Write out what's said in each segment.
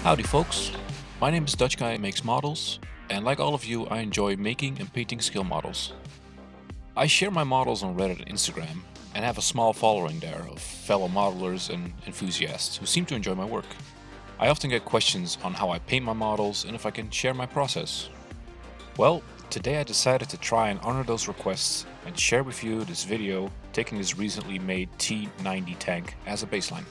Howdy folks, my name is Dutch Guy Makes Models, and like all of you I enjoy making and painting skill models. I share my models on Reddit and Instagram, and have a small following there of fellow modelers and enthusiasts who seem to enjoy my work. I often get questions on how I paint my models and if I can share my process. Well, today I decided to try and honor those requests and share with you this video taking this recently made T90 tank as a baseline.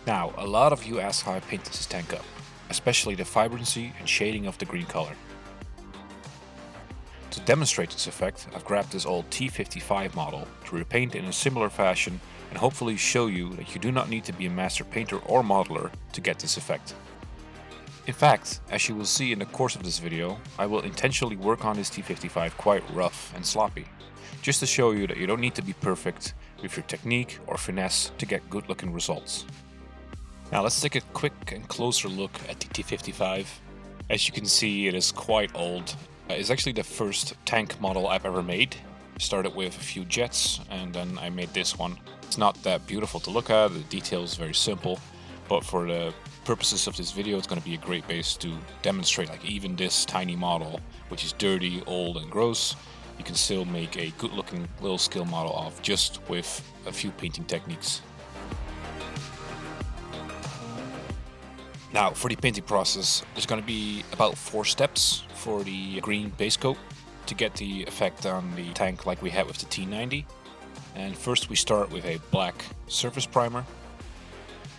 Now, a lot of you ask how I painted this tank up, especially the vibrancy and shading of the green color. To demonstrate this effect, I've grabbed this old T55 model to repaint in a similar fashion and hopefully show you that you do not need to be a master painter or modeler to get this effect. In fact, as you will see in the course of this video, I will intentionally work on this T55 quite rough and sloppy, just to show you that you don't need to be perfect with your technique or finesse to get good looking results. Now let's take a quick and closer look at the T55. As you can see, it is quite old. It's actually the first tank model I've ever made. I started with a few jets and then I made this one. It's not that beautiful to look at, the detail is very simple, but for the purposes of this video it's going to be a great base to demonstrate like even this tiny model, which is dirty, old and gross, you can still make a good looking little skill model of just with a few painting techniques. Now, for the painting process, there's going to be about 4 steps for the green base coat to get the effect on the tank like we had with the T90. And first we start with a black surface primer.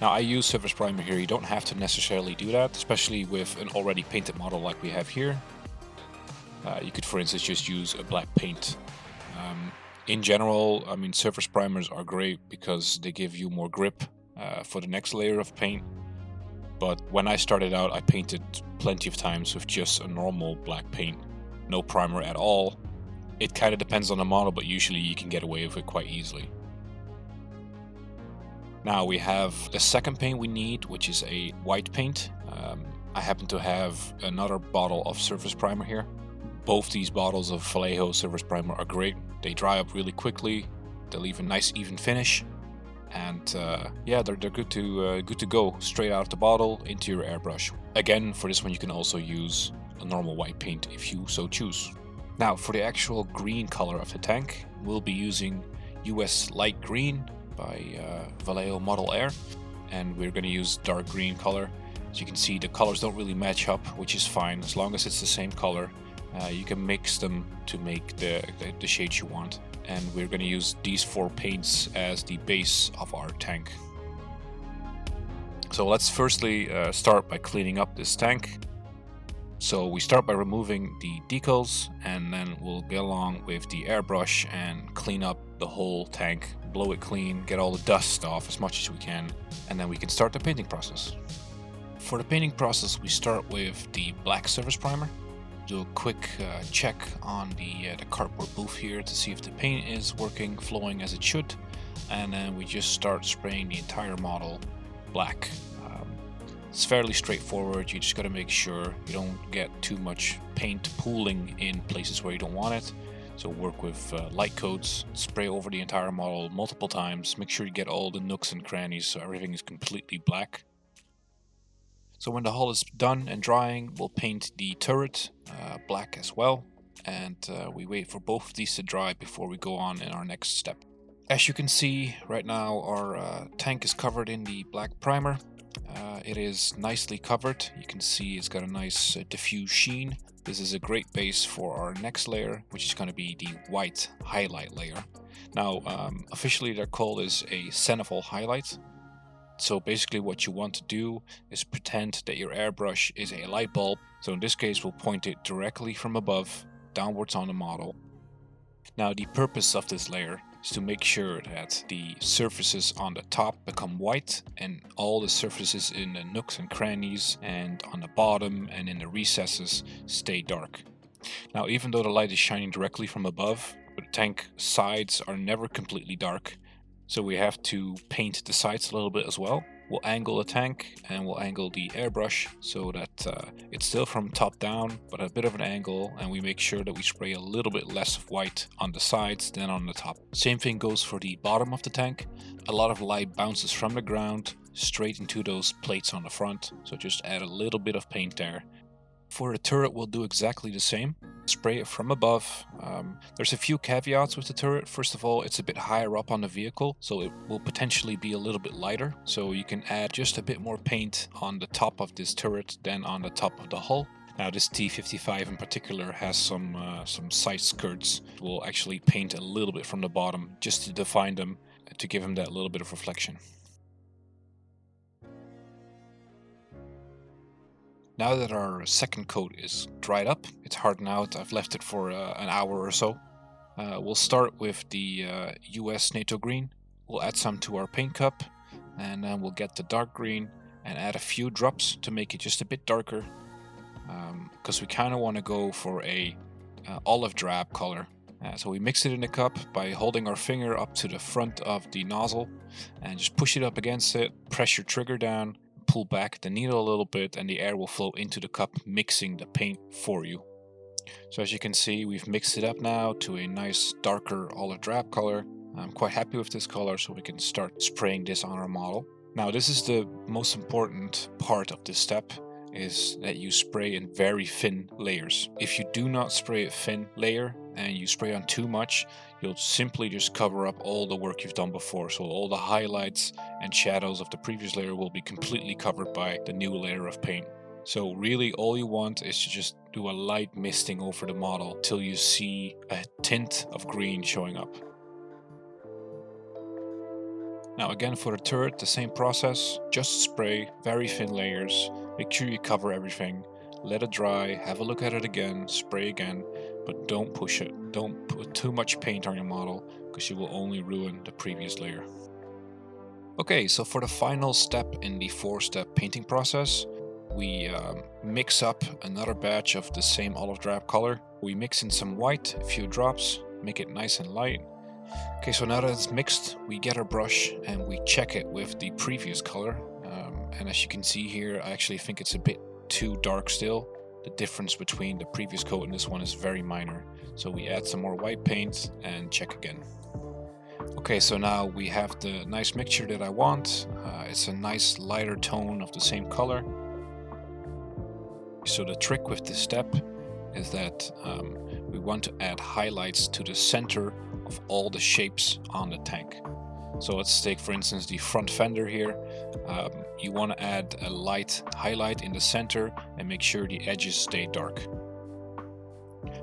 Now I use surface primer here, you don't have to necessarily do that, especially with an already painted model like we have here. You could for instance just use a black paint. In general, I mean surface primers are great because they give you more grip for the next layer of paint. But when I started out, I painted plenty of times with just a normal black paint, no primer at all. It kind of depends on the model, but usually you can get away with it quite easily. Now we have the second paint we need, which is a white paint. I happen to have another bottle of surface primer here. Both these bottles of Vallejo surface primer are great. They dry up really quickly, they leave a nice even finish. And yeah, they're good to go straight out of the bottle into your airbrush. Again, for this one you can also use a normal white paint if you so choose. Now for the actual green color of the tank, we'll be using US Light Green by Vallejo Model Air, and we're going to use dark green color. As you can see, the colors don't really match up, which is fine as long as it's the same color. You can mix them to make the shades you want. And we're going to use these 4 paints as the base of our tank. So let's firstly start by cleaning up this tank. So we start by removing the decals, and then we'll get along with the airbrush and clean up the whole tank, blow it clean, get all the dust off as much as we can, and then we can start the painting process. For the painting process we start with the black surface primer. Do a quick check on the cardboard booth here to see if the paint is working, flowing as it should, and then we just start spraying the entire model black. It's fairly straightforward, you just got to make sure you don't get too much paint pooling in places where you don't want it. So work with light coats, spray over the entire model multiple times, make sure you get all the nooks and crannies so everything is completely black. So when the hull is done and drying, we'll paint the turret black as well, and we wait for both of these to dry before we go on in our next step. As you can see, right now our tank is covered in the black primer. It is nicely covered. You can see it's got a nice diffuse sheen. This is a great base for our next layer, which is going to be the white highlight layer. Now, officially their call is a cenotaph highlight. So basically what you want to do is pretend that your airbrush is a light bulb. So in this case we'll point it directly from above downwards on the model. Now the purpose of this layer is to make sure that the surfaces on the top become white and all the surfaces in the nooks and crannies and on the bottom and in the recesses stay dark. Now even though the light is shining directly from above, the tank sides are never completely dark. So we have to paint the sides a little bit as well. We'll angle the tank and we'll angle the airbrush so that it's still from top down but at a bit of an angle, and we make sure that we spray a little bit less of white on the sides than on the top. Same thing goes for the bottom of the tank. A lot of light bounces from the ground, straight into those plates on the front. So just add a little bit of paint there. For the turret, we'll do exactly the same. Spray it from above. There's a few caveats with the turret. First of all, it's a bit higher up on the vehicle, so it will potentially be a little bit lighter. So you can add just a bit more paint on the top of this turret than on the top of the hull. Now this T55 in particular has some side skirts. We'll actually paint a little bit from the bottom just to define them, to give them that little bit of reflection. Now that our second coat is dried up, it's hardened out, I've left it for an hour or so. We'll start with the US NATO green. We'll add some to our paint cup, and then we'll get the dark green and add a few drops to make it just a bit darker. Because we kind of want to go for a olive drab color. So we mix it in the cup by holding our finger up to the front of the nozzle and just push it up against it, press your trigger down, pull back the needle a little bit, and the air will flow into the cup, mixing the paint for you. So as you can see, we've mixed it up now to a nice darker olive drab color. I'm quite happy with this color, so we can start spraying this on our model. Now this is the most important part of this step, is that you spray in very thin layers. If you do not spray a thin layer and you spray on too much, you'll simply just cover up all the work you've done before. So all the highlights and shadows of the previous layer will be completely covered by the new layer of paint. So really all you want is to just do a light misting over the model till you see a tint of green showing up. Now again, for the turret, the same process. Just spray very thin layers. Make sure you cover everything. Let it dry, have a look at it again, spray again, but don't push it. Don't put too much paint on your model, because you will only ruin the previous layer. Okay, so for the final step in the 4-step painting process, we mix up another batch of the same olive drab color. We mix in some white, a few drops, make it nice and light. Okay, so now that it's mixed, we get our brush and we check it with the previous color. And as you can see here, I actually think it's a bit too dark still. The difference between the previous coat and this one is very minor. So we add some more white paint and check again. Okay, so now we have the nice mixture that I want. It's a nice lighter tone of the same color. So the trick with this step is that we want to add highlights to the center of all the shapes on the tank. So let's take, for instance, the front fender here. You want to add a light highlight in the center and make sure the edges stay dark.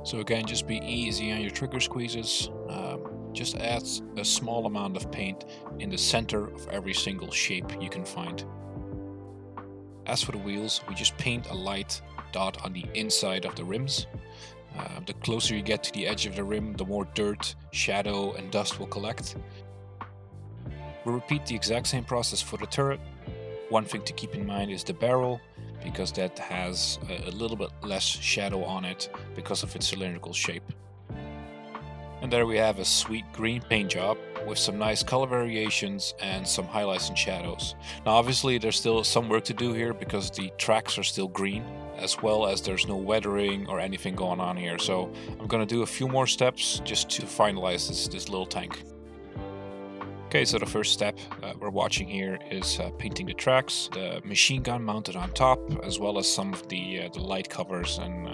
So again, just be easy on your trigger squeezes. Just add a small amount of paint in the center of every single shape you can find. As for the wheels, we just paint a light dot on the inside of the rims. The closer you get to the edge of the rim, the more dirt, shadow and dust will collect. We'll repeat the exact same process for the turret. One thing to keep in mind is the barrel, because that has a little bit less shadow on it because of its cylindrical shape. And there we have a sweet green paint job with some nice color variations and some highlights and shadows. Now obviously there's still some work to do here because the tracks are still green, as well as there's no weathering or anything going on here. So I'm gonna do a few more steps just to finalize this little tank. Okay, so the first step we're watching here is painting the tracks, the machine gun mounted on top, as well as some of the light covers and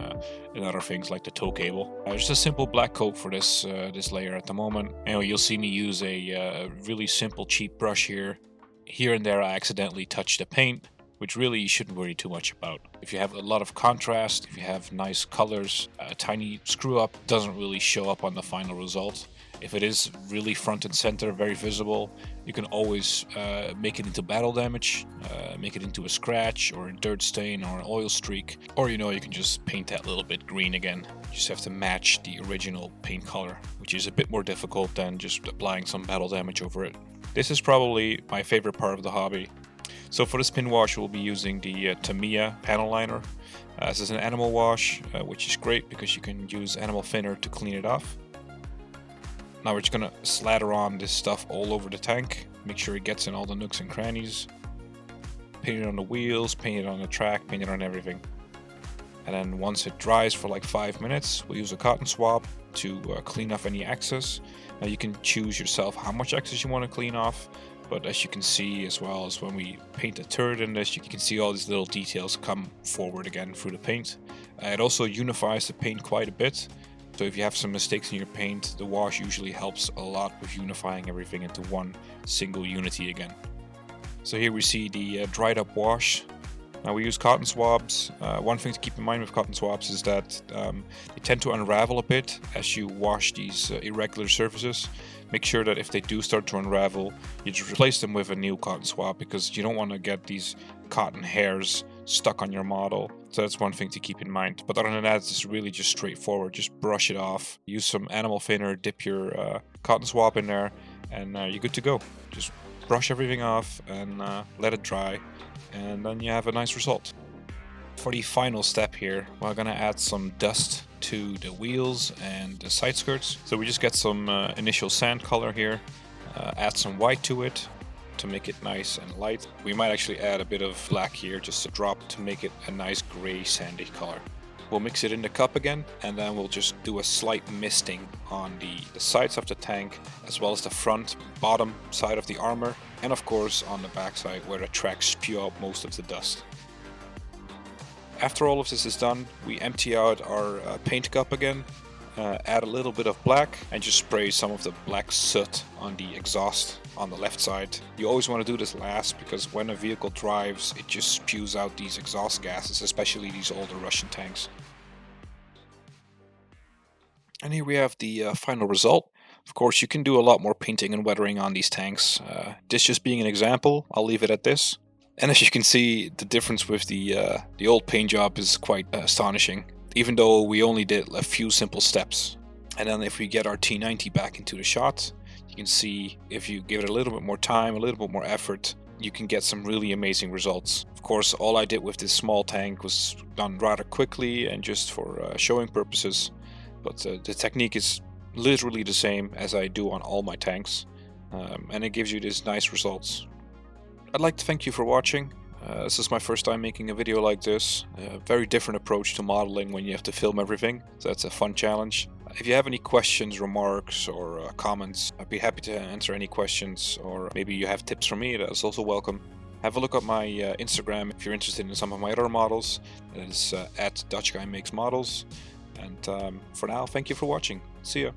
other things like the tow cable. Just a simple black coat for this layer at the moment. Anyway, you'll see me use a really simple, cheap brush here. Here and there I accidentally touch the paint, which really you shouldn't worry too much about. If you have a lot of contrast, if you have nice colors, a tiny screw up doesn't really show up on the final result. If it is really front and center, very visible, you can always make it into battle damage, make it into a scratch or a dirt stain or an oil streak, or you can just paint that little bit green again. You just have to match the original paint color, which is a bit more difficult than just applying some battle damage over it. This is probably my favorite part of the hobby. So for the spin wash, we'll be using the Tamiya panel liner. This is an animal wash, which is great because you can use animal thinner to clean it off. Now we're just gonna slather on this stuff all over the tank, make sure it gets in all the nooks and crannies. Paint it on the wheels, paint it on the track, paint it on everything. And then once it dries for like 5 minutes, we'll use a cotton swab to clean off any excess. Now you can choose yourself how much excess you want to clean off. But as you can see, as well as when we paint a turret in this, you can see all these little details come forward again through the paint. It also unifies the paint quite a bit. So if you have some mistakes in your paint, the wash usually helps a lot with unifying everything into one single unity again. So here we see the dried up wash. Now we use cotton swabs. One thing to keep in mind with cotton swabs is that they tend to unravel a bit as you wash these irregular surfaces. Make sure that if they do start to unravel, you just replace them with a new cotton swab, because you don't want to get these cotton hairs stuck on your model. So that's one thing to keep in mind. But other than that, it's really just straightforward. Just brush it off. Use some animal thinner, dip your cotton swab in there, and you're good to go. Just brush everything off and let it dry, and then you have a nice result. For the final step here, we're gonna add some dust to the wheels and the side skirts. So we just get some initial sand color here, add some white to it to make it nice and light. We might actually add a bit of black here, just a drop, to make it a nice gray sandy color. We'll mix it in the cup again, and then we'll just do a slight misting on the sides of the tank, as well as the front, bottom side of the armor, and of course on the back side where the tracks spew out most of the dust. After all of this is done, we empty out our paint cup again, add a little bit of black, and just spray some of the black soot on the exhaust on the left side. You always want to do this last, because when a vehicle drives, it just spews out these exhaust gases, especially these older Russian tanks. And here we have the final result. Of course, you can do a lot more painting and weathering on these tanks. This just being an example, I'll leave it at this. And as you can see, the difference with the old paint job is quite astonishing, even though we only did a few simple steps. And then if we get our T90 back into the shot, you can see if you give it a little bit more time, a little bit more effort, you can get some really amazing results. Of course, all I did with this small tank was done rather quickly and just for showing purposes, but the technique is literally the same as I do on all my tanks, and it gives you these nice results. I'd like to thank you for watching. This is my first time making a video like this. A very different approach to modeling when you have to film everything, so that's a fun challenge. If you have any questions, remarks, or comments, I'd be happy to answer any questions, or maybe you have tips from me, that's also welcome. Have a look at my Instagram if you're interested in some of my other models. That is at DutchGuyMakesModels. And for now, thank you for watching. See ya.